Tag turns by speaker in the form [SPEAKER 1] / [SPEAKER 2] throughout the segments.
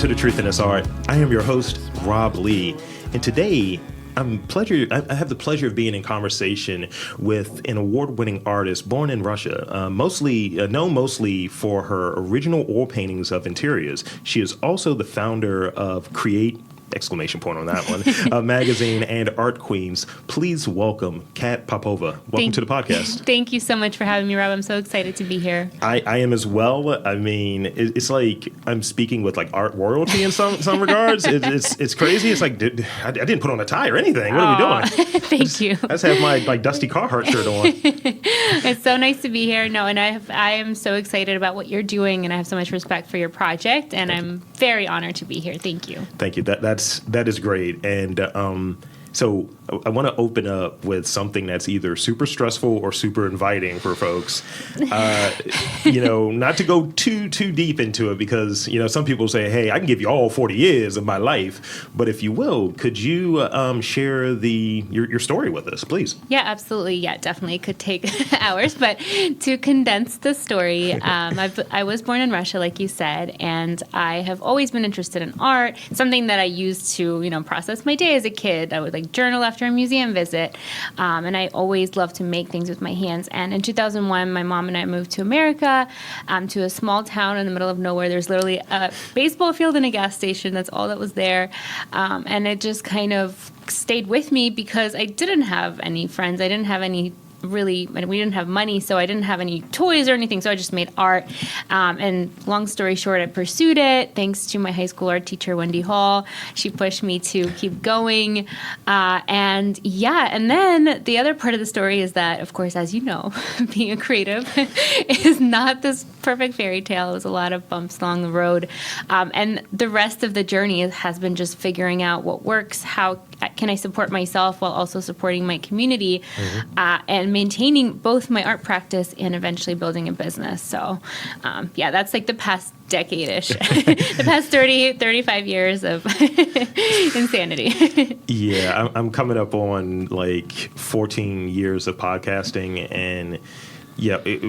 [SPEAKER 1] to The Truth in This Art. I am your host, Rob Lee, and today I have the pleasure of being in conversation with an award-winning artist born in Russia, known mostly for her original oil paintings of interiors. She is also the founder of Create! On that one, a magazine, and Art Queens. Please welcome Kat Popova. Welcome to the podcast.
[SPEAKER 2] Thank you so much for having me, Rob. I'm so excited to be here.
[SPEAKER 1] I am as well. I mean, it's like I'm speaking with like art royalty in some regards. It's crazy. It's like I didn't put on a tie or anything. What are we doing?
[SPEAKER 2] Thank you.
[SPEAKER 1] I just have my Dusty Carhartt shirt on.
[SPEAKER 2] It's so nice to be here. No, and I am so excited about what you're doing, and I have so much respect for your project, and I'm very honored to be here. Thank you.
[SPEAKER 1] Thank you. That is great. And so I want to open up with something that's either super stressful or super inviting for folks. Not to go too deep into it because, some people say, hey, I can give you all 40 years of my life. But if you will, could you share your story with us, please?
[SPEAKER 2] Yeah, absolutely. Yeah, definitely. It could take hours. But to condense the story, I was born in Russia, like you said, and I have always been interested in art, something that I used to, process my day as a kid. I would journal after a museum visit, and I always loved to make things with my hands. And in 2001, my mom and I moved to America, to a small town in the middle of nowhere. There's literally a baseball field and a gas station. That's all that was there, and it just kind of stayed with me because I didn't have any friends. I didn't have any we didn't have money, so I didn't have any toys or anything, so I just made art. And long story short, I pursued it thanks to my high school art teacher, Wendy Hall. She pushed me to keep going. And then the other part of the story is that, of course, as you know, being a creative is not this perfect fairy tale. It was a lot of bumps along the road. And the rest of the journey has been just figuring out what works, how can I support myself while also supporting my community, and maintaining both my art practice and eventually building a business. So, that's like the past decade-ish, the past 35 years of insanity.
[SPEAKER 1] Yeah, I'm coming up on 14 years of podcasting, and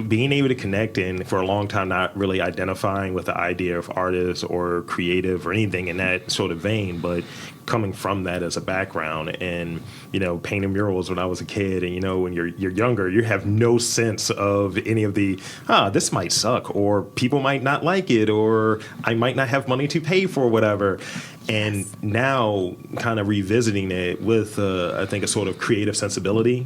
[SPEAKER 1] being able to connect and for a long time not really identifying with the idea of artist or creative or anything in that sort of vein, but coming from that as a background and, painting murals when I was a kid. And, when you're younger, you have no sense of any of the, this might suck, or people might not like it, or I might not have money to pay for whatever. And now kind of revisiting it with, I think, a sort of creative sensibility.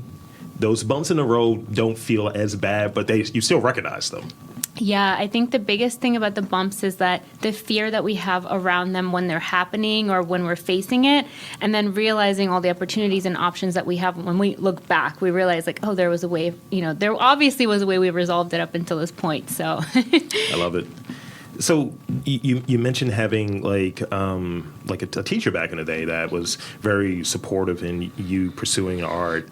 [SPEAKER 1] Those bumps in the road don't feel as bad, but you still recognize them.
[SPEAKER 2] Yeah, I think the biggest thing about the bumps is that the fear that we have around them when they're happening or when we're facing it, and then realizing all the opportunities and options that we have when we look back, we realize there was a way, there obviously was a way we resolved it up until this point. So
[SPEAKER 1] I love it. So you mentioned having a teacher back in the day that was very supportive in you pursuing art.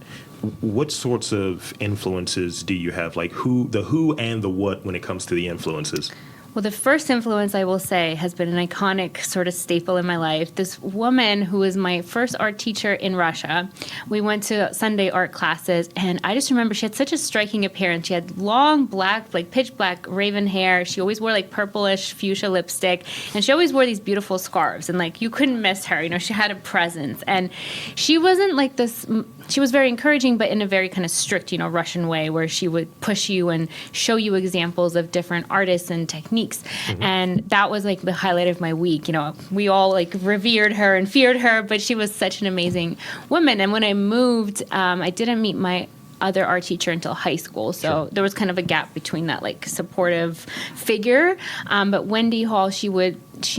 [SPEAKER 1] What sorts of influences do you have? The who and the what when it comes to the influences?
[SPEAKER 2] Well, the first influence, I will say, has been an iconic sort of staple in my life. This woman who was my first art teacher in Russia, we went to Sunday art classes, and I just remember she had such a striking appearance. She had long, black, pitch black raven hair. She always wore purplish fuchsia lipstick, and she always wore these beautiful scarves, and you couldn't miss her. She had a presence, and she wasn't this. She was very encouraging, but in a very kind of strict, Russian way, where she would push you and show you examples of different artists and techniques. Mm-hmm. And that was the highlight of my week. We all revered her and feared her, but she was such an amazing woman. And when I moved, I didn't meet my other art teacher until high school. So there was kind of a gap between that supportive figure. But Wendy Hall, she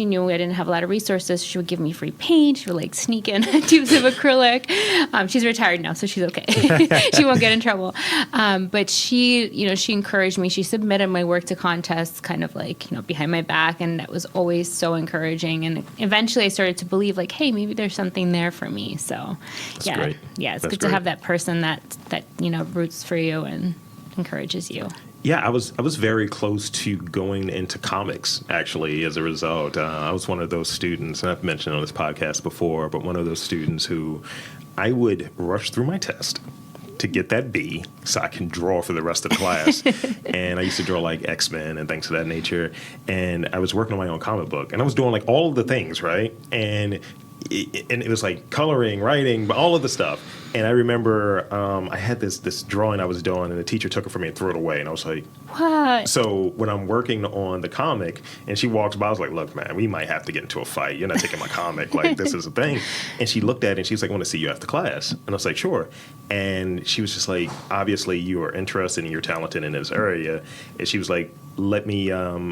[SPEAKER 2] knew I didn't have a lot of resources. She would give me free paint. She would sneak in tubes of acrylic. She's retired now, so she's okay. She won't get in trouble. But she encouraged me. She submitted my work to contests kind of behind my back. And that was always so encouraging. And eventually I started to believe hey, maybe there's something there for me. So
[SPEAKER 1] That's great.
[SPEAKER 2] Yeah, it's
[SPEAKER 1] That's
[SPEAKER 2] good
[SPEAKER 1] great.
[SPEAKER 2] to have that person that roots for you and encourages you.
[SPEAKER 1] Yeah, I was very close to going into comics, actually, as a result. I was one of those students, and I've mentioned on this podcast before, but one of those students who I would rush through my test to get that B so I can draw for the rest of the class. And I used to draw like X-Men and things of that nature. And I was working on my own comic book, and I was doing like all of the things, right? And it was like coloring, writing, but all of the stuff. And I remember I had this drawing I was doing, and the teacher took it from me and threw it away. And I was like,
[SPEAKER 2] what?
[SPEAKER 1] So when I'm working on the comic and she walks by, I was like, look, man, we might have to get into a fight. You're not taking my comic. Like, this is a thing. And she looked at it and she was like, I want to see you after class. And I was like, sure. And she was just like, obviously you are interested and you're talented in this area. And she was like, let me,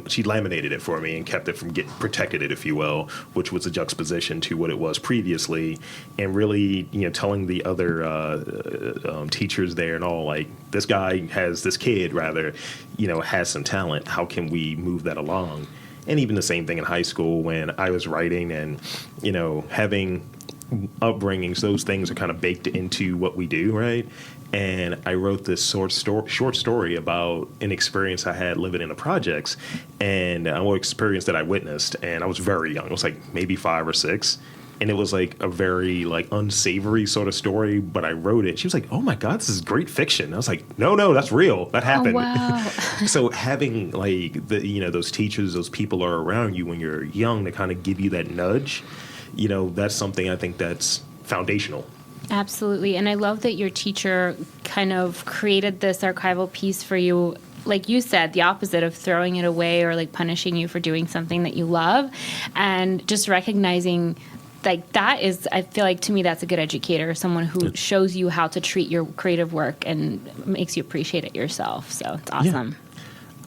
[SPEAKER 1] she laminated it for me and kept it from protected it, if you will, which was a juxtaposition to what it was previously. And really, telling the other teachers there and all, like, this kid has some talent. How can we move that along? And even the same thing in high school when I was writing and, having upbringings, those things are kind of baked into what we do, right? And I wrote this short story about an experience I had living in the projects and an experience that I witnessed. And I was very young. It was like maybe 5 or 6. And it was like a very like unsavory sort of story, but I wrote it. She was like, oh my God, this is great fiction. I was like, no, that's real. That happened.
[SPEAKER 2] Oh, wow.
[SPEAKER 1] So having like those teachers, those people are around you when you're young to kind of give you that nudge, that's something I think that's foundational.
[SPEAKER 2] Absolutely. And I love that your teacher kind of created this archival piece for you. Like you said, the opposite of throwing it away or like punishing you for doing something that you love, and just recognizing like that is, I feel like to me, that's a good educator, someone who shows you how to treat your creative work and makes you appreciate it yourself. So it's awesome.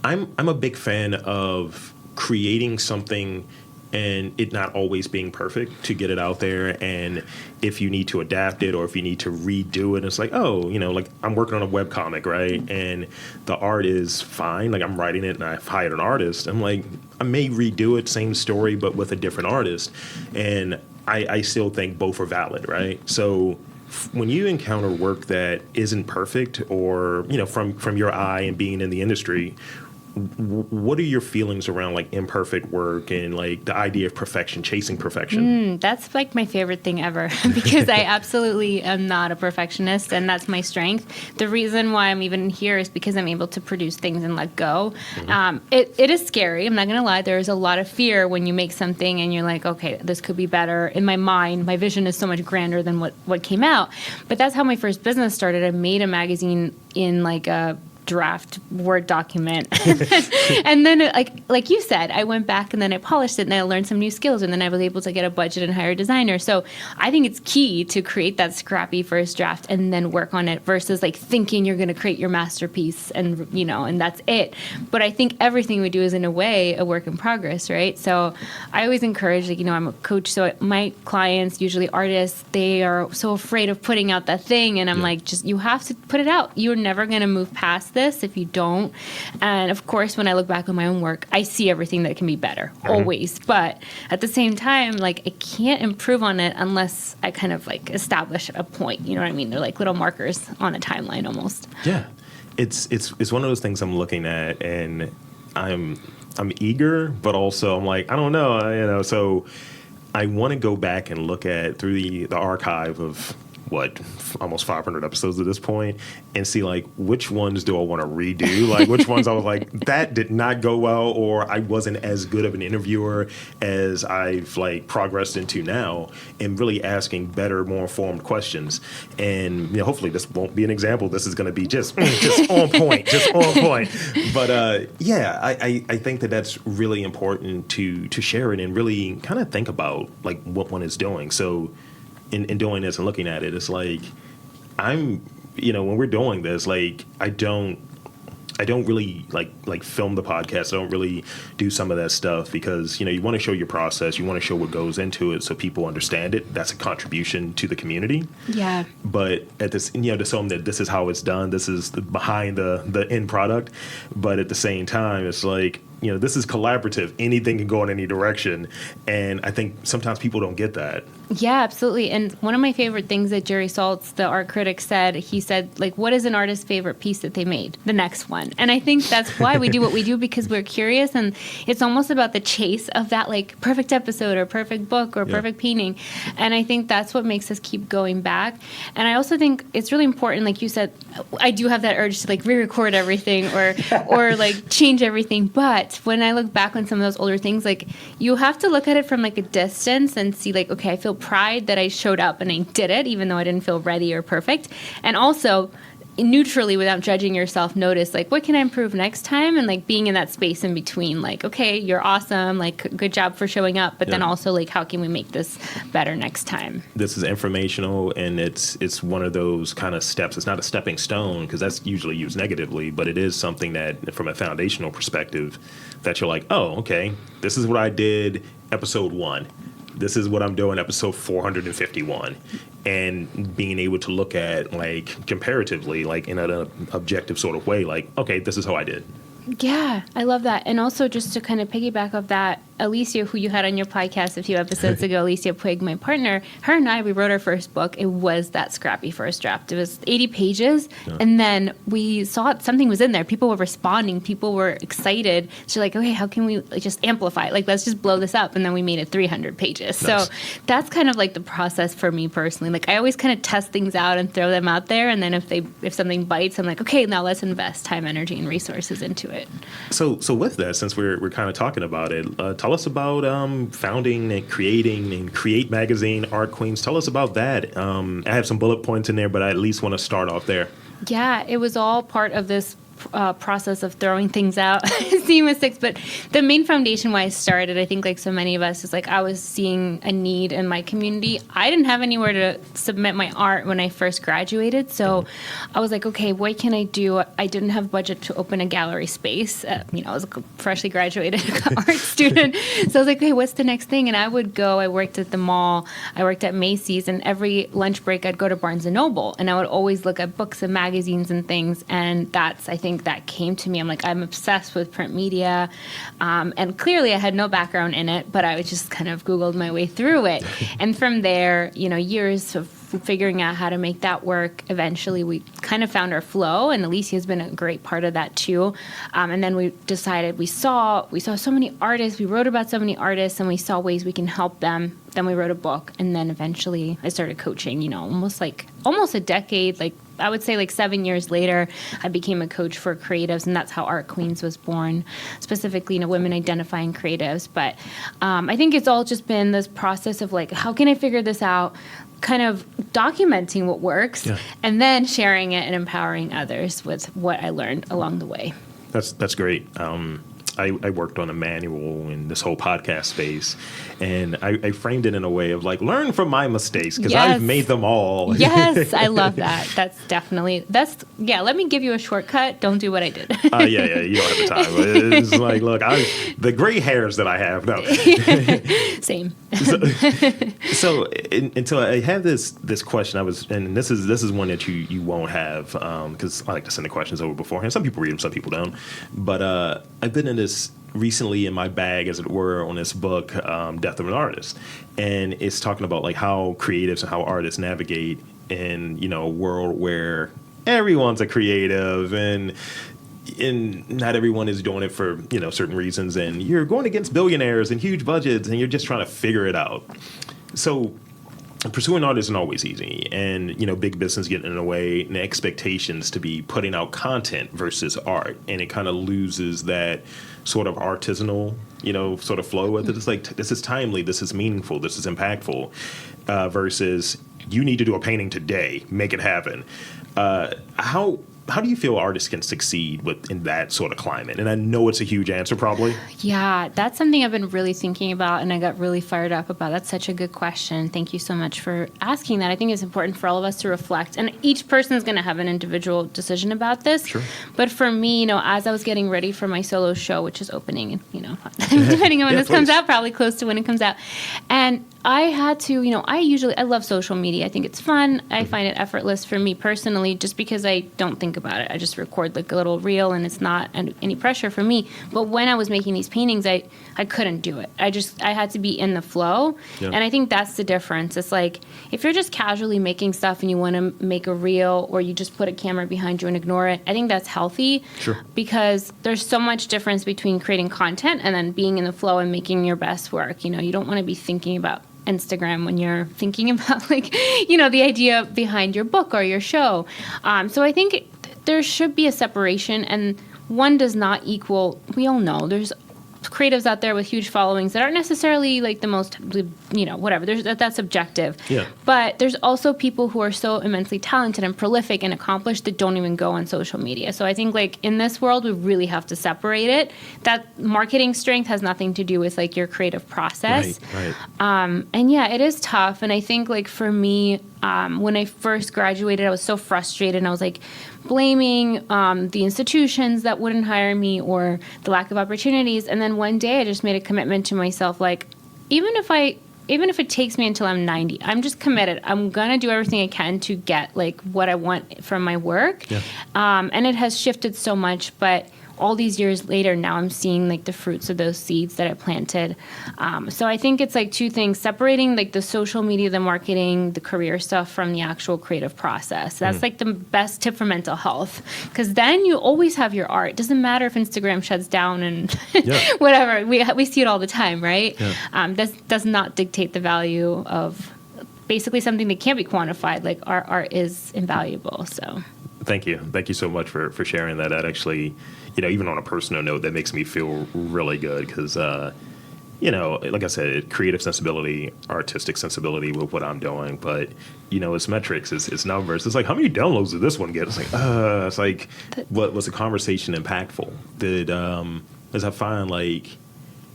[SPEAKER 1] Yeah. I'm a big fan of creating something and it not always being perfect to get it out there. And if you need to adapt it or if you need to redo it, it's like, like I'm working on a webcomic, right? And the art is fine. Like I'm writing it and I've hired an artist. I'm like, I may redo it, same story, but with a different artist. And I still think both are valid, right? So when you encounter work that isn't perfect or, from your eye and being in the industry, what are your feelings around like imperfect work and like the idea of perfection, chasing perfection?
[SPEAKER 2] That's like my favorite thing ever because I absolutely am not a perfectionist, and that's my strength. The reason why I'm even here is because I'm able to produce things and let go. Mm-hmm. It is scary. I'm not going to lie. There is a lot of fear when you make something and you're like, okay, this could be better. In my mind, my vision is so much grander than what came out. But that's how my first business started. I made a magazine in like a draft Word document. And then like you said, I went back and then I polished it and I learned some new skills, and then I was able to get a budget and hire a designer. So I think it's key to create that scrappy first draft and then work on it versus like thinking you're going to create your masterpiece and and that's it. But I think everything we do is in a way a work in progress, right? So I always encourage, I'm a coach, so my clients, usually artists, they are so afraid of putting out that thing, and I'm like, just you have to put it out. You're never going to move past this if you don't. And of course, when I look back on my own work, I see everything that can be better, always. But at the same time, like I can't improve on it unless I kind of like establish a point. You know what I mean? They're like little markers on a timeline almost.
[SPEAKER 1] Yeah, it's one of those things I'm looking at, and I'm eager, but also I'm like, I don't know, So I want to go back and look at through the archive of almost 500 episodes at this point, and see like which ones do I want to redo, like which ones I was like that did not go well, or I wasn't as good of an interviewer as I've like progressed into now, and really asking better, more informed questions. And hopefully this won't be an example. This is going to be just on point, But I think that's really important to share it and really kind of think about like what one is doing. So in doing this and looking at it, it's like I'm, when we're doing this, like I don't really like film the podcast. I don't really do some of that stuff because, you want to show your process. You want to show what goes into it so people understand it. That's a contribution to the community.
[SPEAKER 2] Yeah.
[SPEAKER 1] But at this, to show them that this is how it's done. This is behind the end product. But at the same time, it's like, this is collaborative. Anything can go in any direction. And I think sometimes people don't get that.
[SPEAKER 2] Yeah, absolutely. And one of my favorite things that Jerry Saltz, the art critic, said, he said, like, what is an artist's favorite piece that they made? The next one. And I think that's why we do what we do, because we're curious. And it's almost about the chase of that, like, perfect episode or perfect book or perfect painting. And I think that's what makes us keep going back. And I also think it's really important, like you said, I do have that urge to, like, re-record everything or like, change everything. But when I look back on some of those older things, like, you have to look at it from, like, a distance and see, like, okay, I feel pride that I showed up and I did it, even though I didn't feel ready or perfect. And also, neutrally, without judging yourself, notice, like, what can I improve next time? And, like, being in that space in between, like, okay, you're awesome, like, good job for showing up, but then also, like, how can we make this better next time?
[SPEAKER 1] This is informational, and it's one of those kind of steps. It's not a stepping stone, because that's usually used negatively, but it is something that, from a foundational perspective, that you're like, oh, okay, this is what I did episode 1. This is what I'm doing episode 451. And being able to look at, like, comparatively, like, in an objective sort of way, like, okay, this is how I did.
[SPEAKER 2] Yeah, I love that. And also, just to kind of piggyback off that, Alicia, who you had on your podcast a few episodes ago, Alicia Puig, my partner, her and I, we wrote our first book. It was that scrappy first draft. It was 80 pages. Yeah. And then we saw something was in there. People were responding. People were excited. So like, okay, how can we just amplify it? Like, let's just blow this up. And then we made it 300 pages. Nice. So that's kind of like the process for me personally. Like, I always kind of test things out and throw them out there. And then if something bites, I'm like, okay, now let's invest time, energy, and resources into it.
[SPEAKER 1] So with that, since we're kind of talking about it, tell us about founding and creating and Create Magazine, Art Queens. Tell us about that. I have some bullet points in there, but I at least want to start off there.
[SPEAKER 2] Yeah, it was all part of this process of throwing things out, seeing mistakes. But the main foundation why I started, I think like so many of us, is like I was seeing a need in my community. I didn't have anywhere to submit my art when I first graduated. So I was like, okay, what can I do? I didn't have budget to open a gallery space. I was a freshly graduated art student. So I was like, okay, what's the next thing? And I would go, I worked at the mall, I worked at Macy's, and every lunch break I'd go to Barnes & Noble. And I would always look at books and magazines and things. And that's, I think, that came to me. I'm like, I'm obsessed with print media. And clearly I had no background in it, but I just kind of Googled my way through it. And from there, years of figuring out how to make that work, eventually we kind of found our flow, and Alicia has been a great part of that too. And then we decided, we saw so many artists, we wrote about so many artists, and we saw ways we can help them. Then we wrote a book, and then eventually I started coaching, almost a decade, I would say 7 years later, I became a coach for creatives, and that's how Art Queens was born, specifically, women identifying creatives. But I think it's all just been this process of how can I figure this out, kind of documenting what works, and then sharing it and empowering others with what I learned along the way.
[SPEAKER 1] That's great. I worked on a manual in this whole podcast space, and I framed it in a way of learn from my mistakes, because I've made them all.
[SPEAKER 2] Yes, I love that. Let me give you a shortcut. Don't do what I did.
[SPEAKER 1] Yeah, you don't have the time. It's look, the gray hairs that I have. No.
[SPEAKER 2] Same.
[SPEAKER 1] So until I had this question, and this is one that you won't have, because I like to send the questions over beforehand. Some people read them, some people don't. But I've been in this recently in my bag, as it were, on this book, Death of an Artist. And it's talking about how creatives and how artists navigate in, a world where everyone's a creative, and not everyone is doing it for, certain reasons. And you're going against billionaires and huge budgets, and you're just trying to figure it out. So pursuing art isn't always easy, and big business getting in the way, and the expectations to be putting out content versus art, and it kind of loses that sort of artisanal sort of flow with it. It's this is timely, this is meaningful, this is impactful, versus you need to do a painting today, make it happen. How do you feel artists can succeed in that sort of climate? And I know it's a huge answer, probably. Yeah,
[SPEAKER 2] that's something I've been really thinking about, and I got really fired up about. That's such a good question. Thank you so much for asking that. I think it's important for all of us to reflect, and each person is going to have an individual decision about this. Sure. But for me, as I was getting ready for my solo show, which is opening, depending on when this comes out, probably close to when it comes out, and I had to, I love social media. I think it's fun. I find it effortless for me personally. normally just because I don't think about it. I just record like a little reel and it's not any pressure for me. But when I was making these paintings, I couldn't do it. I had to be in the flow. Yeah. And I think that's the difference. It's like if you're just casually making stuff and you want to make a reel or you just put a camera behind you and ignore it, I think that's healthy.
[SPEAKER 1] Sure.
[SPEAKER 2] Because there's so much difference between creating content and then being in the flow and making your best work. You know, you don't want to be thinking about Instagram when you're thinking about like, you know, the idea behind your book or your show. So I think there should be a separation, and one does not equal, we all know there's creatives out there with huge followings that aren't necessarily like the most, you know, whatever. That's subjective.
[SPEAKER 1] Yeah.
[SPEAKER 2] But there's also people who are so immensely talented and prolific and accomplished that don't even go on social media. So I think like in this world, we really have to separate it. That marketing strength has nothing to do with like your creative process.
[SPEAKER 1] Right.
[SPEAKER 2] And yeah, it is tough. And I think like for me, when I first graduated, I was so frustrated and I was like blaming the institutions that wouldn't hire me or the lack of opportunities. And then one day I just made a commitment to myself, like, even if it takes me until I'm 90, I'm just committed. I'm going to do everything I can to get like what I want from my work.
[SPEAKER 1] Yeah.
[SPEAKER 2] And it has shifted so much, but all these years later, now I'm seeing like the fruits of those seeds that I planted. So I think it's like two things, separating like the social media, the marketing, the career stuff from the actual creative process. That's like the best tip for mental health, because then you always have your art. It doesn't matter if Instagram shuts down and whatever. We see it all the time, right? Yeah. That does not dictate the value of basically something that can't be quantified. Like our art is invaluable. So
[SPEAKER 1] thank you so much for sharing that. That actually, you know, even on a personal note, that makes me feel really good because, you know, like I said, creative sensibility, artistic sensibility with what I'm doing, but, you know, it's metrics, it's numbers. It's like, how many downloads did this one get? It's like, what was the conversation impactful? As I find, like,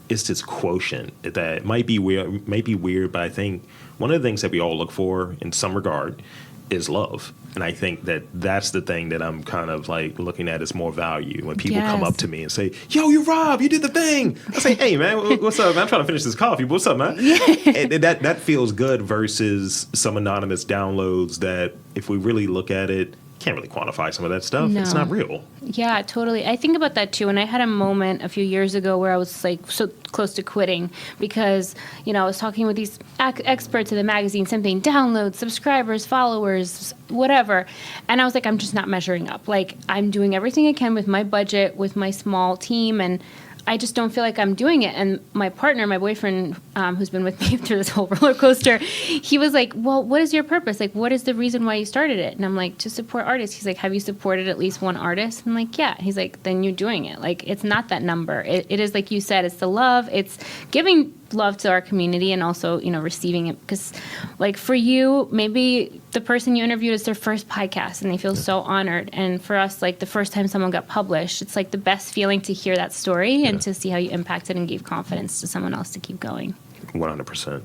[SPEAKER 1] it's this quotient that might be weird, but I think one of the things that we all look for in some regard is love. And I think that that's the thing that I'm kind of like looking at as more value when people come up to me and say, yo, you Rob, you did the thing. I say, hey, man, what's up? Man? I'm trying to finish this coffee. What's up, man? And that feels good versus some anonymous downloads that if we really look at it, can't really quantify some of that stuff. No. It's not real.
[SPEAKER 2] Yeah, totally. I think about that too. And I had a moment a few years ago where I was like so close to quitting because, you know, I was talking with these experts in the magazine, something downloads, subscribers, followers, whatever. And I was like, I'm just not measuring up. Like, I'm doing everything I can with my budget, with my small team, and I just don't feel like I'm doing it. And my partner, my boyfriend, who's been with me through this whole roller coaster, he was like, well, what is your purpose? Like, what is the reason why you started it? And I'm like, to support artists. He's like, have you supported at least one artist? I'm like, yeah. He's like, then you're doing it. Like, it's not that number. It is, like you said, it's the love. It's giving love to our community and also, you know, receiving it. Because, like, for you, maybe the person you interviewed is their first podcast and they feel so honored. And for us, like, the first time someone got published, it's like the best feeling to hear that story and to see how you impacted and gave confidence to someone else to keep going.
[SPEAKER 1] 100%.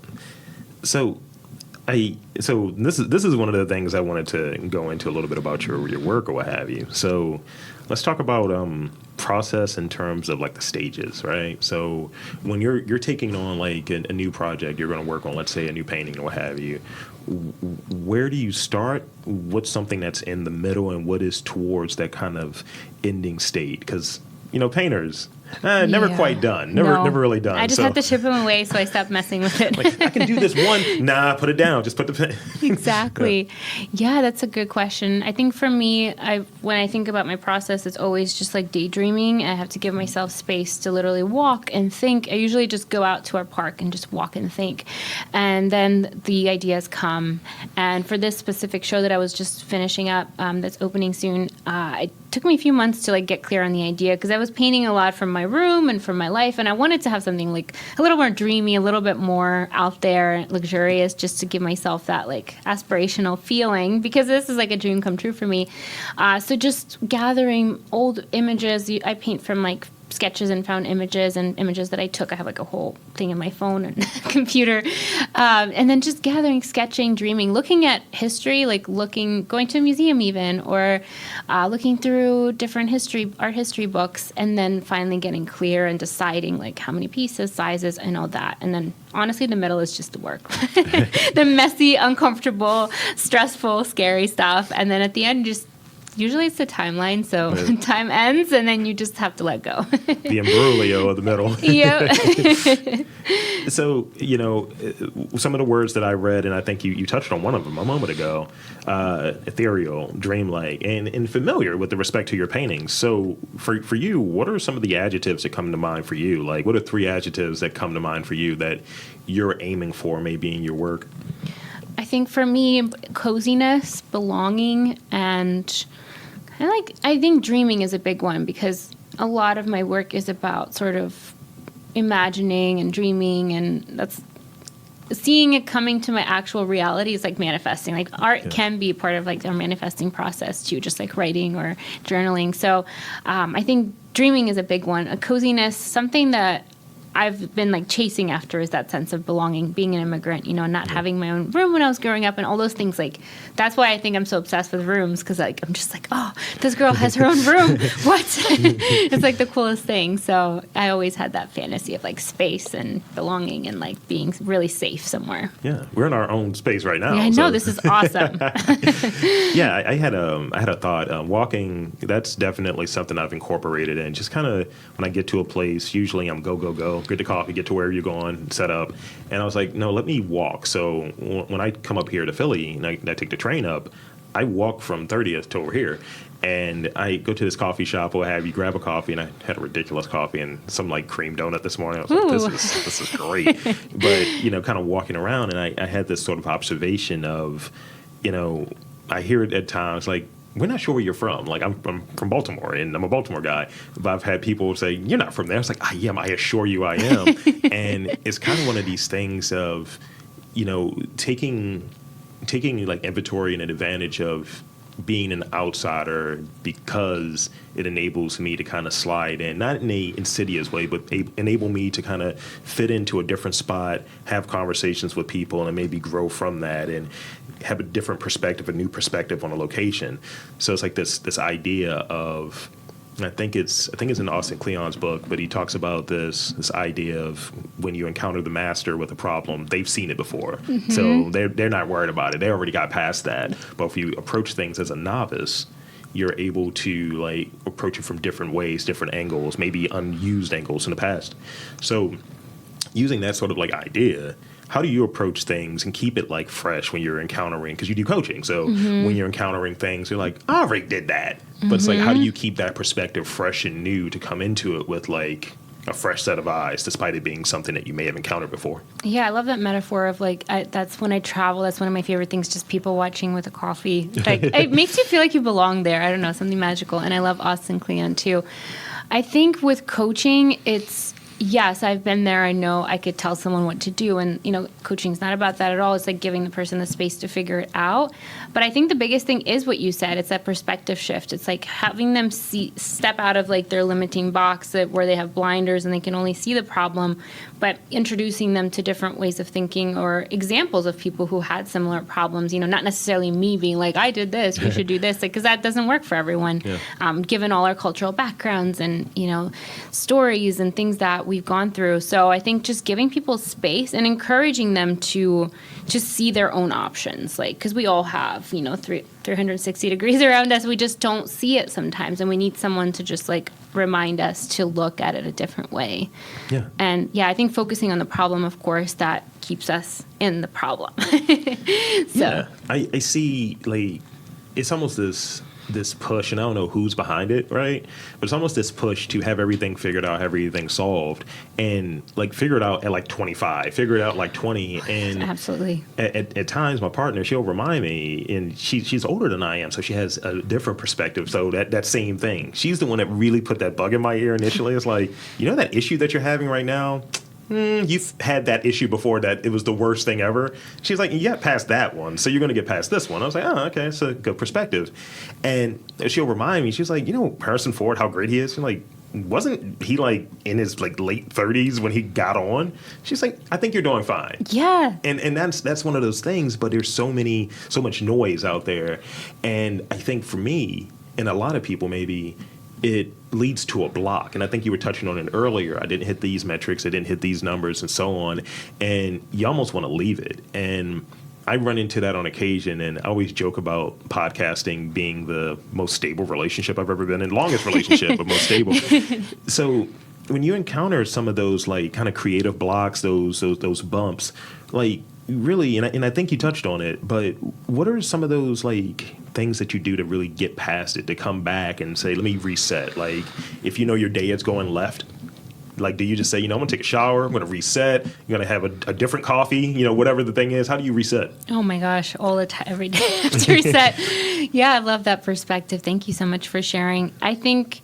[SPEAKER 1] So this is one of the things I wanted to go into a little bit about your work or what have you. So let's talk about process in terms of like the stages, right? So when you're taking on like a new project, you're going to work on, let's say, a new painting or what have you. Where do you start? What's something that's in the middle, and what is towards that kind of ending state? Because, you know, painters. Never quite done. Never really done.
[SPEAKER 2] I just had to ship them away, so I stopped messing with it.
[SPEAKER 1] Like, I can do this one. Nah, put it down. Just put the pen.
[SPEAKER 2] Exactly. Yeah, that's a good question. I think for me, when I think about my process, it's always just like daydreaming. I have to give myself space to literally walk and think. I usually just go out to our park and just walk and think. And then the ideas come. And for this specific show that I was just finishing up, that's opening soon, it took me a few months to like get clear on the idea because I was painting a lot from my room and from my life, and I wanted to have something like a little more dreamy, a little bit more out there, luxurious, just to give myself that like aspirational feeling, because this is like a dream come true for me. So just gathering old images. I paint from like sketches and found images and images that I took. I have like a whole thing in my phone and computer. And then just gathering, sketching, dreaming, looking at history, like going to a museum even, or looking through different art history books, and then finally getting clear and deciding like how many pieces, sizes, and all that. And then honestly, the middle is just the work. The messy, uncomfortable, stressful, scary stuff. And then at the end, usually it's the timeline, so time ends, and then you just have to let go.
[SPEAKER 1] The imbroglio of the middle.
[SPEAKER 2] Yep.
[SPEAKER 1] So, some of the words that I read, and I think you touched on one of them a moment ago, ethereal, dreamlike, and familiar with the respect to your paintings. So for you, what are some of the adjectives that come to mind for you? Like, what are 3 adjectives that come to mind for you that you're aiming for maybe in your work?
[SPEAKER 2] I think for me, coziness, belonging, and I think dreaming is a big one, because a lot of my work is about sort of imagining and dreaming, and that's seeing it coming to my actual reality is like manifesting. Like art can be part of like our manifesting process too, just like writing or journaling. So I think dreaming is a big one. A coziness, something that I've been like chasing after, is that sense of belonging, being an immigrant, not having my own room when I was growing up and all those things. Like, that's why I think I'm so obsessed with rooms, because like I'm just like, oh, this girl has her own room. What? It's like the coolest thing. So I always had that fantasy of like space and belonging and like being really safe somewhere.
[SPEAKER 1] Yeah, we're in our own space right now.
[SPEAKER 2] Yeah, I know, this is awesome.
[SPEAKER 1] Yeah, I had a thought. Walking, that's definitely something I've incorporated in. Just kind of when I get to a place, usually I'm go, get the coffee, get to where you're going, set up. And I was like, no, let me walk. So when I come up here to Philly and I take the train up, I walk from 30th to over here. And I go to this coffee shop or have you grab a coffee, and I had a ridiculous coffee and some like cream donut this morning. I was like, this is great. But, kind of walking around, and I had this sort of observation of, I hear it at times like, we're not sure where you're from. Like, I'm from Baltimore, and I'm a Baltimore guy. But I've had people say, you're not from there. It's like, I am. I assure you I am. And it's kind of one of these things of, taking like inventory and an advantage of being an outsider, because it enables me to kind of slide in, not in a insidious way, but enable me to kind of fit into a different spot, have conversations with people, and maybe grow from that and have a different perspective, a new perspective on a location. So it's like this idea of, I think it's in Austin Kleon's book, but he talks about this idea of when you encounter the master with a problem, they've seen it before. Mm-hmm. So they're not worried about it. They already got past that. But if you approach things as a novice, you're able to like approach it from different ways, different angles, maybe unused angles in the past. So using that sort of like idea, how do you approach things and keep it like fresh when you're encountering, because you do coaching. So when you're encountering things, you're like, I already did that. But it's like, how do you keep that perspective fresh and new to come into it with like a fresh set of eyes, despite it being something that you may have encountered before? Yeah,
[SPEAKER 2] I love that metaphor of like, that's when I travel. That's one of my favorite things, just people watching with a coffee. Like, it makes you feel like you belong there. I don't know, something magical. And I love Austin Kleon too. I think with coaching, yes, I've been there. I know I could tell someone what to do. And, coaching is not about that at all. It's like giving the person the space to figure it out. But I think the biggest thing is what you said. It's that perspective shift. It's like having them step out of like their limiting box where they have blinders and they can only see the problem, but introducing them to different ways of thinking or examples of people who had similar problems. Not necessarily me being like, I did this, you should do this, because that doesn't work for everyone. Yeah. Given all our cultural backgrounds and, stories and things that we've gone through. So I think just giving people space and encouraging them to just see their own options, like, because we all have, 360 degrees around us. We just don't see it sometimes. And we need someone to just like remind us to look at it a different way. Yeah. And I think focusing on the problem, of course, that keeps us in the problem.
[SPEAKER 1] Yeah. I see, like, it's almost this push, and I don't know who's behind it, right? But it's almost this push to have everything figured out, have everything solved, and like figure it out at like 25, figure it out like 20. And
[SPEAKER 2] absolutely.
[SPEAKER 1] At times, my partner, she'll remind me, and she's older than I am, so she has a different perspective. So that same thing, she's the one that really put that bug in my ear initially. It's like, that issue that you're having right now, you've had that issue before that it was the worst thing ever. She's like, you got past that one, so you're going to get past this one. I was like, oh, okay, it's a good perspective. And she'll remind me, she's like, Harrison Ford, how great he is. I'm like, wasn't he like in his like late 30s when he got on? She's like, I think you're doing fine.
[SPEAKER 2] Yeah.
[SPEAKER 1] And that's one of those things, but there's so much noise out there. And I think for me, and a lot of people maybe, it leads to a block. And I think you were touching on it earlier. I didn't hit these metrics, I didn't hit these numbers and so on. And you almost want to leave it. And I run into that on occasion, and I always joke about podcasting being the most stable relationship I've ever been in, longest relationship, but most stable. So when you encounter some of those like kind of creative blocks, those bumps, like really, and I think you touched on it, but what are some of those like things that you do to really get past it, to come back and say, let me reset? Like if you know your day is going left, like, do you just say, I'm going to take a shower, I'm going to reset, you're going to have a different coffee, whatever the thing is? How do you reset?
[SPEAKER 2] Oh my gosh, all the time, every day I have to reset. Yeah, I love that perspective. Thank you so much for sharing. I think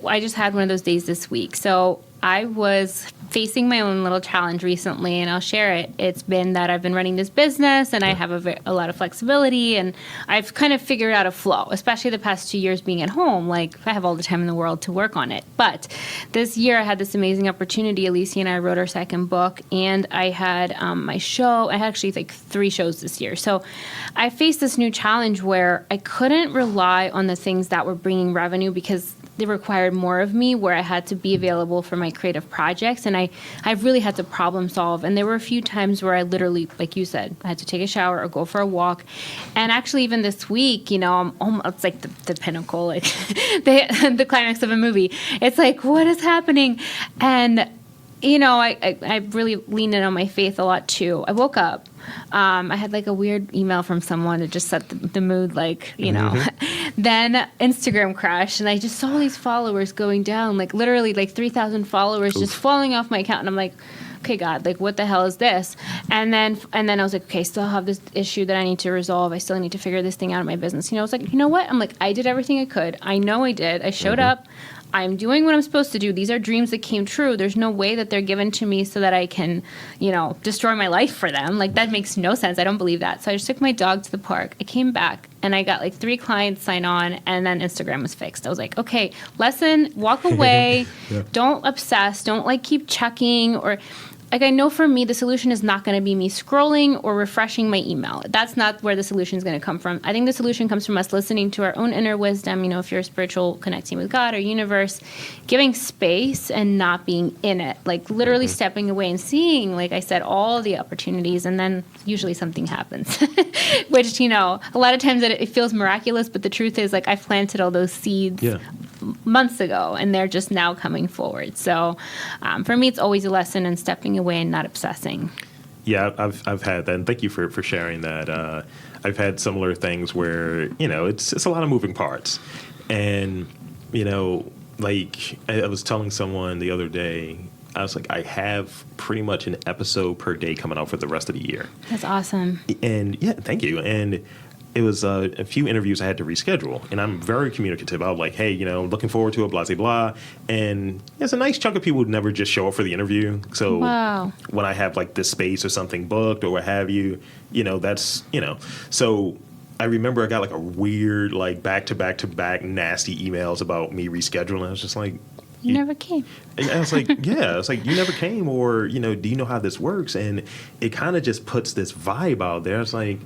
[SPEAKER 2] I just had one of those days this week. So I was facing my own little challenge recently, and I'll share it. It's been that I've been running this business, and I have a lot of flexibility, and I've kind of figured out a flow, especially the past 2 years being at home. Like, I have all the time in the world to work on it. But this year I had this amazing opportunity. Alicia and I wrote our second book, and I had my show. I had actually like 3 shows this year. So I faced this new challenge where I couldn't rely on the things that were bringing revenue because they required more of me, where I had to be available for my creative projects. And I really had to problem solve. And there were a few times where I literally, like you said, I had to take a shower or go for a walk. And actually, even this week, it's like the pinnacle, like the climax of a movie. It's like, what is happening? And, I really leaned in on my faith a lot too. I woke up. I had like a weird email from someone that just set the mood, like, Then Instagram crashed, and I just saw these followers going down, like literally like 3,000 followers just falling off my account. And I'm like, okay, God, like what the hell is this? And then I was like, okay, still have this issue that I need to resolve. I still need to figure this thing out in my business. I was like, you know what? I'm like, I did everything I could. I know I did. I showed up. I'm doing what I'm supposed to do. These are dreams that came true. There's no way that they're given to me so that I can, destroy my life for them. Like, that makes no sense. I don't believe that. So I just took my dog to the park. I came back, and I got like 3 clients sign on, and then Instagram was fixed. I was like, okay, lesson, walk away. Yeah. Don't obsess. Don't like keep checking or... Like, I know for me, the solution is not going to be me scrolling or refreshing my email. That's not where the solution is going to come from. I think the solution comes from us listening to our own inner wisdom, if you're spiritual, connecting with God or universe, giving space and not being in it. Like, literally stepping away and seeing, like I said, all the opportunities, and then usually something happens. Which, a lot of times it feels miraculous, but the truth is, like, I've planted all those seeds months ago, and they're just now coming forward. So for me, it's always a lesson in stepping away and not obsessing.
[SPEAKER 1] Yeah, I've had that, and thank you for sharing that. I've had similar things where it's a lot of moving parts, and like I was telling someone the other day, I was like, I have pretty much an episode per day coming out for the rest of the year. That's awesome. And yeah, thank you. And it was a few interviews I had to reschedule, and I'm very communicative. I was like, hey, looking forward to it, blah, blah, blah. And there's a nice chunk of people who never just show up for the interview. So when I have like this space or something booked or what have you, that's, So I remember I got like a weird, like back-to-back-to-back nasty emails about me rescheduling. I was just like,
[SPEAKER 2] you never came.
[SPEAKER 1] And I was like, yeah. It's like, you never came, or, do you know how this works? And it kind of just puts this vibe out there. It's like,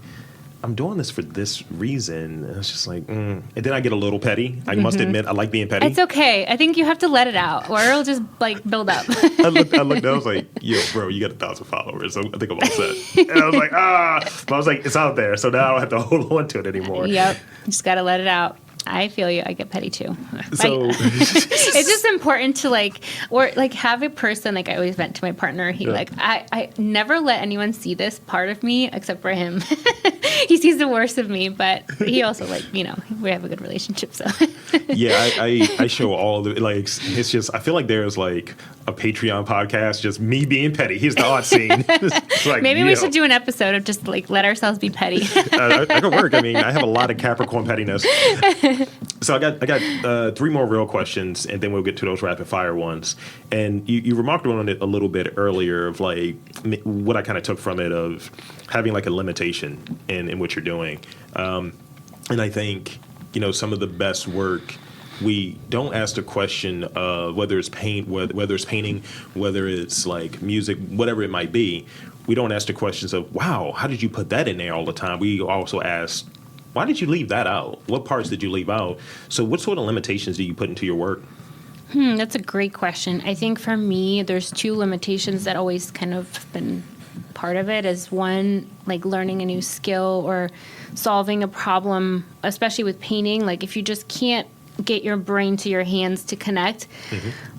[SPEAKER 1] I'm doing this for this reason. And it's just like, And then I get a little petty. I must admit, I like being petty.
[SPEAKER 2] It's okay. I think you have to let it out, or it'll just like build up.
[SPEAKER 1] I looked, I was like, yo, bro, you got 1,000 followers. So I think I'm all set. And I was like, But I was like, it's out there. So now I don't have to hold on to it anymore.
[SPEAKER 2] Yep. Just got to let it out. I feel you. I get petty too. So it's just important to have a person, like I always vent to my partner. I never let anyone see this part of me except for him. He sees the worst of me, but he also we have a good relationship. So
[SPEAKER 1] yeah, I show all the it's just, I feel like there's like a Patreon podcast, just me being petty. Here's the odd scene.
[SPEAKER 2] Maybe we should do an episode of just like let ourselves be petty.
[SPEAKER 1] I could work. I mean, I have a lot of Capricorn pettiness. So I got 3 more real questions, and then we'll get to those rapid fire ones. And you remarked on it a little bit earlier of like what I kind of took from it of having like a limitation in what you're doing. And I think some of the best work we don't ask the question whether it's whether it's painting, whether it's like music, whatever it might be. We don't ask the questions of, wow, how did you put that in there all the time? We also ask, why did you leave that out? What parts did you leave out? So what sort of limitations do you put into your work?
[SPEAKER 2] That's a great question. I think for me, there's two limitations that always kind of been part of it. Is one, like learning a new skill or solving a problem, especially with painting. Like if you just can't get your brain to your hands to connect,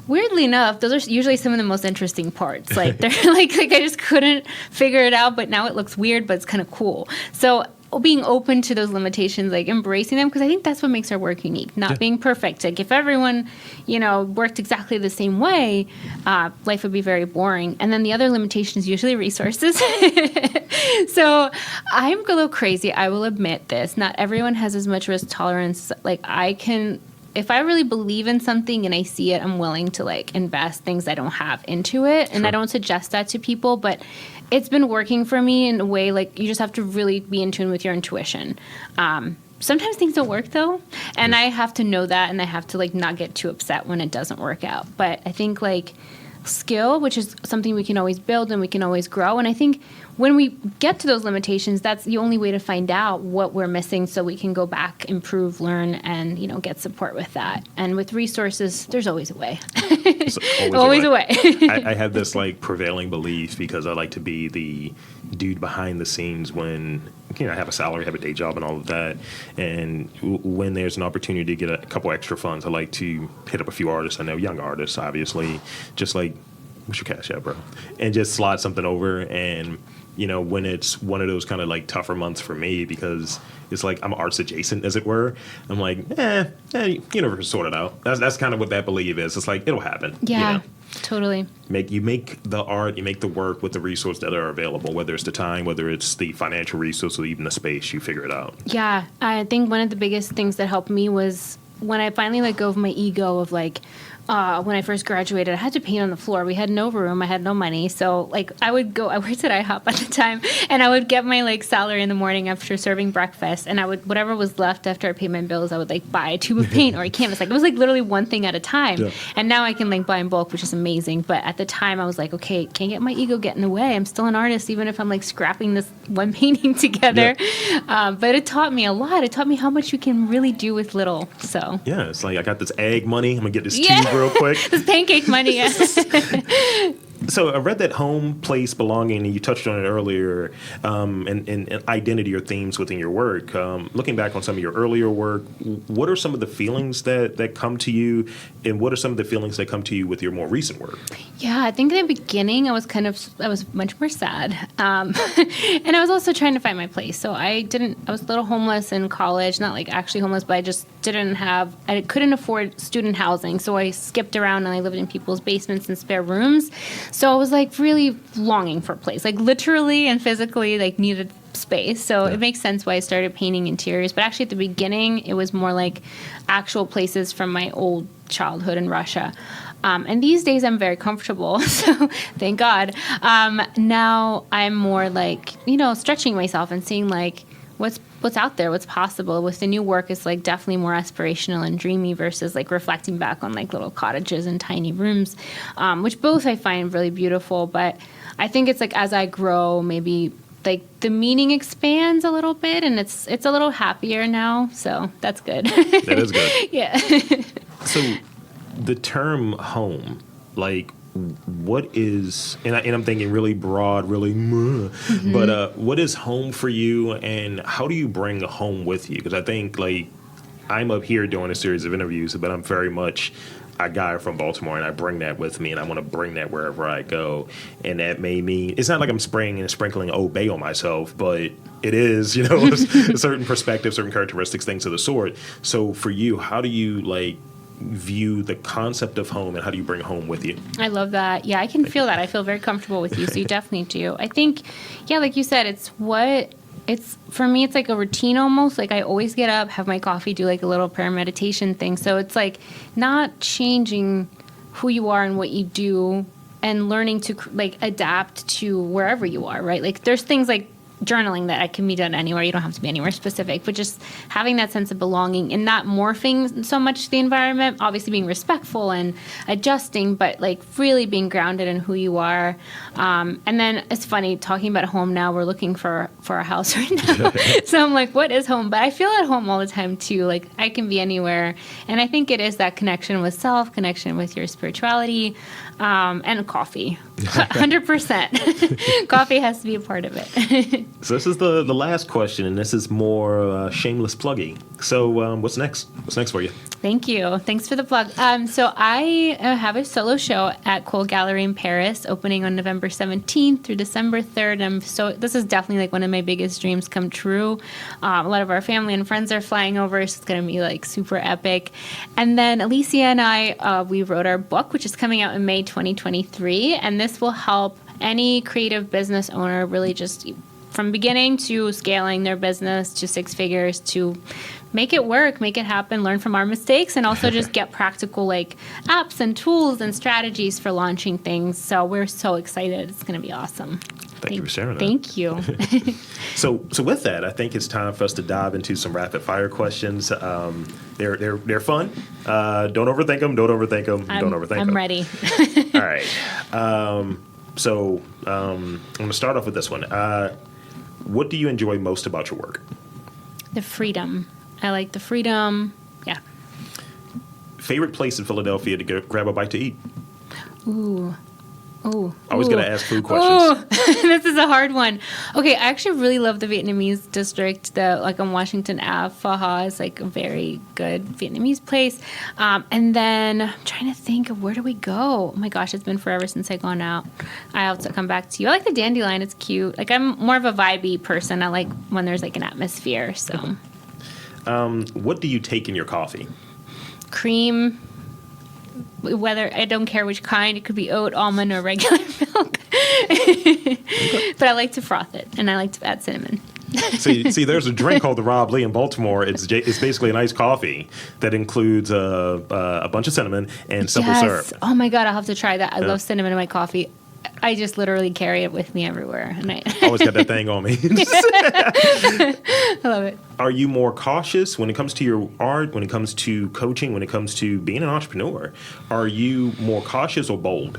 [SPEAKER 2] weirdly enough, those are usually some of the most interesting parts. Like they're like I just couldn't figure it out, but now it looks weird, but it's kind of cool. So being open to those limitations, like embracing them, because I think that's what makes our work unique, not being perfect. Like if everyone, worked exactly the same way, life would be very boring. And then the other limitation is usually resources. So I'm a little crazy. I will admit this. Not everyone has as much risk tolerance. Like if I really believe in something and I see it, I'm willing to like invest things I don't have into it. And I don't suggest that to people, but it's been working for me in a way, like you just have to really be in tune with your intuition. Sometimes things don't work though. And I have to know that, and I have to like not get too upset when it doesn't work out. But I think like skill, which is something we can always build and we can always grow. And I think when we get to those limitations, that's the only way to find out what we're missing so we can go back, improve, learn, and, get support with that. And with resources, there's always a way. Always a way.
[SPEAKER 1] I have this like prevailing belief, because I like to be the dude behind the scenes when, I have a salary, have a day job and all of that. And when there's an opportunity to get a couple extra funds, I like to hit up a few artists. I know young artists, obviously, just like, what's your cash app, bro? And just slide something over. And, when it's one of those kind of like tougher months for me, because it's like I'm arts adjacent, as it were. I'm like, universe sort it out. That's kind of what that belief is. It's like, it'll happen.
[SPEAKER 2] Yeah, totally.
[SPEAKER 1] You make the art, you make the work with the resources that are available, whether it's the time, whether it's the financial resource, or even the space, you figure it out.
[SPEAKER 2] Yeah, I think one of the biggest things that helped me was when I finally let go of my ego of like, when I first graduated, I had to paint on the floor. We had no room. I had no money. So, like, I worked at IHOP at the time, and I would get my, like, salary in the morning after serving breakfast, and I would, whatever was left after I paid my bills, I would, like, buy a tube of paint or a canvas. Like, it was, like, literally one thing at a time. Yeah. And now I can, like, buy in bulk, which is amazing. But at the time, I was like, okay, can't get my ego get in the way. I'm still an artist, even if I'm, like, scrapping this one painting together. Yeah. But it taught me a lot. It taught me how much you can really do with little, so.
[SPEAKER 1] Yeah, it's like, I got this egg money. I'm going to get this tube real quick.
[SPEAKER 2] This pancake money, yeah.
[SPEAKER 1] So I read that home, place, belonging, and you touched on it earlier, and identity or themes within your work. Looking back on some of your earlier work, what are some of the feelings that come to you, and what are some of the feelings that come to you with your more recent work?
[SPEAKER 2] Yeah, I think in the beginning I was much more sad, and I was also trying to find my place. So I was a little homeless in college, not like actually homeless, but I couldn't afford student housing, so I skipped around and I lived in people's basements and spare rooms. So I was like really longing for a place, like literally and physically, like needed space. So it makes sense why I started painting interiors. But actually at the beginning, it was more like actual places from my old childhood in Russia. And these days I'm very comfortable, so thank God. Now I'm more like, stretching myself and seeing like what's out there, what's possible. With the new work, it's like definitely more aspirational and dreamy versus like reflecting back on like little cottages and tiny rooms, which both I find really beautiful. But I think it's like as I grow, maybe like the meaning expands a little bit, and it's a little happier now. So that's good.
[SPEAKER 1] That is good.
[SPEAKER 2] Yeah.
[SPEAKER 1] So the term home, like, what is, and I'm thinking really broad, really, but what is home for you, and how do you bring home with you? Because I think, like, I'm up here doing a series of interviews, but I'm very much a guy from Baltimore, and I bring that with me, and I want to bring that wherever I go. And that may mean, it's not like I'm spraying and sprinkling Old Bay on myself, but it is, a certain perspective, certain characteristics, things of the sort. So for you, how do you, like, view the concept of home, and how do you bring home with you?
[SPEAKER 2] I love that. Yeah, I can feel that. I feel very comfortable with you, so you definitely do. I think, like you said, for me, it's like a routine almost. Like I always get up, have my coffee, do like a little prayer meditation thing. So it's like not changing who you are and what you do, and learning to like adapt to wherever you are, right? Like there's things like journaling that can be done anywhere. You don't have to be anywhere specific, but just having that sense of belonging and not morphing so much the environment, obviously being respectful and adjusting, but like really being grounded in who you are. And then it's funny talking about home now, we're looking for a house right now. So I'm like, what is home? But I feel at home all the time too. Like I can be anywhere. And I think it is that connection with self, connection with your spirituality, and coffee. 100%. Coffee has to be a part of it.
[SPEAKER 1] So this is the last question, and this is more shameless plugging. So what's next? What's next for you?
[SPEAKER 2] Thank you. Thanks for the plug. So I have a solo show at Cole Gallery in Paris, opening on November 17th through December 3rd. This is definitely like one of my biggest dreams come true. A lot of our family and friends are flying over, so it's going to be like super epic. And then Alicia and I, we wrote our book, which is coming out in May 2023, and this will help any creative business owner really just from beginning to scaling their business to six figures to make it work, make it happen, learn from our mistakes, and also just get practical like apps and tools and strategies for launching things. So we're so excited. It's going to be awesome.
[SPEAKER 1] Thank you for sharing that.
[SPEAKER 2] Thank you.
[SPEAKER 1] So with that, I think it's time for us to dive into some rapid fire questions. They're fun. Don't overthink them. Don't overthink them. Don't overthink them.
[SPEAKER 2] I'm ready.
[SPEAKER 1] All right. So I'm going to start off with this one. What do you enjoy most about your work?
[SPEAKER 2] The freedom. I like the freedom. Yeah.
[SPEAKER 1] Favorite place in Philadelphia to grab a bite to eat?
[SPEAKER 2] Ooh.
[SPEAKER 1] I was going to ask food questions.
[SPEAKER 2] This is a hard one. Okay, I actually really love the Vietnamese district. Like on Washington Ave, Pho Ha is like a very good Vietnamese place. And then I'm trying to think of where do we go? Oh my gosh, it's been forever since I've gone out. I'll have to come back to you. I like the Dandelion. It's cute. Like I'm more of a vibey person. I like when there's like an atmosphere. So,
[SPEAKER 1] what do you take in your coffee?
[SPEAKER 2] Cream. Whether I don't care which kind, it could be oat, almond, or regular milk. But I like to froth it, and I like to add cinnamon.
[SPEAKER 1] See, there's a drink called the Rob Lee in Baltimore. It's basically an iced coffee that includes a bunch of cinnamon and simple syrup.
[SPEAKER 2] Oh my God, I'll have to try that. I love cinnamon in my coffee. I just literally carry it with me everywhere. And I
[SPEAKER 1] always got that thing on me.
[SPEAKER 2] I love it.
[SPEAKER 1] Are you more cautious when it comes to your art, when it comes to coaching, when it comes to being an entrepreneur? Are you more cautious or bold?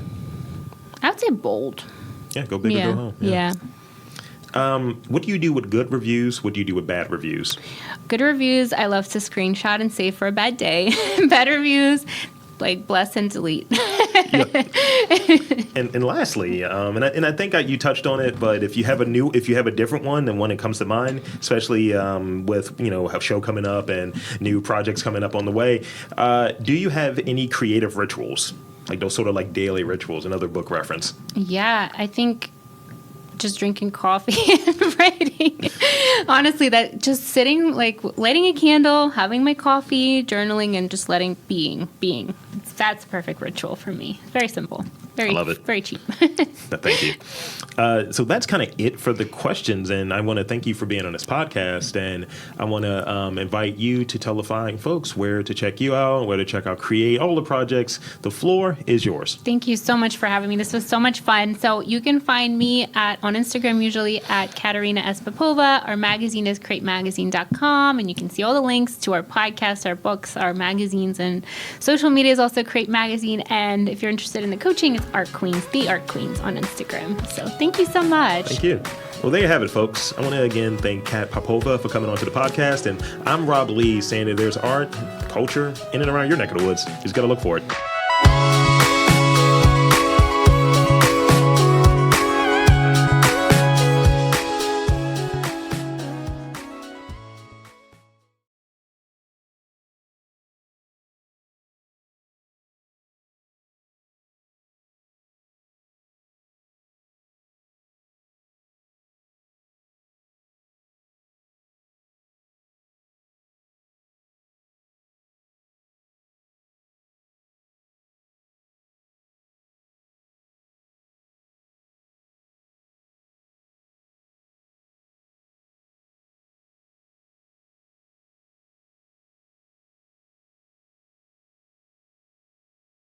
[SPEAKER 2] I would say bold.
[SPEAKER 1] Yeah, go big or go home.
[SPEAKER 2] Yeah.
[SPEAKER 1] What do you do with good reviews? What do you do with bad reviews?
[SPEAKER 2] Good reviews, I love to screenshot and save for a bad day. Bad reviews, like bless and delete.
[SPEAKER 1] And lastly, and I think you touched on it, but if you have a different one than one that comes to mind, especially with a show coming up and new projects coming up on the way, do you have any creative rituals, like those sort of like daily rituals? Another book reference.
[SPEAKER 2] Yeah, I think just drinking coffee and writing. Honestly, that just sitting, like lighting a candle, having my coffee, journaling, and just letting being. That's a perfect ritual for me. Very simple. I love it. Very cheap.
[SPEAKER 1] Thank you. So that's kind of it for the questions, and I want to thank you for being on this podcast, and I want to invite you to tell the fine folks where to check you out, where to check out Create, all the projects. The floor is yours.
[SPEAKER 2] Thank you so much for having me. This was so much fun. So you can find me on Instagram usually at Ekaterina Popova. Our magazine is createmagazine.com, and you can see all the links to our podcasts, our books, our magazines, and social media is also Create Magazine. And if you're interested in the coaching, it's Art Queens, the Art Queens on Instagram. So thank you so much.
[SPEAKER 1] Thank you. Well, there you have it, folks. I want to again thank Kat Popova for coming onto the podcast. And I'm Rob Lee saying that there's art, culture in and around your neck of the woods. You just got to look for it.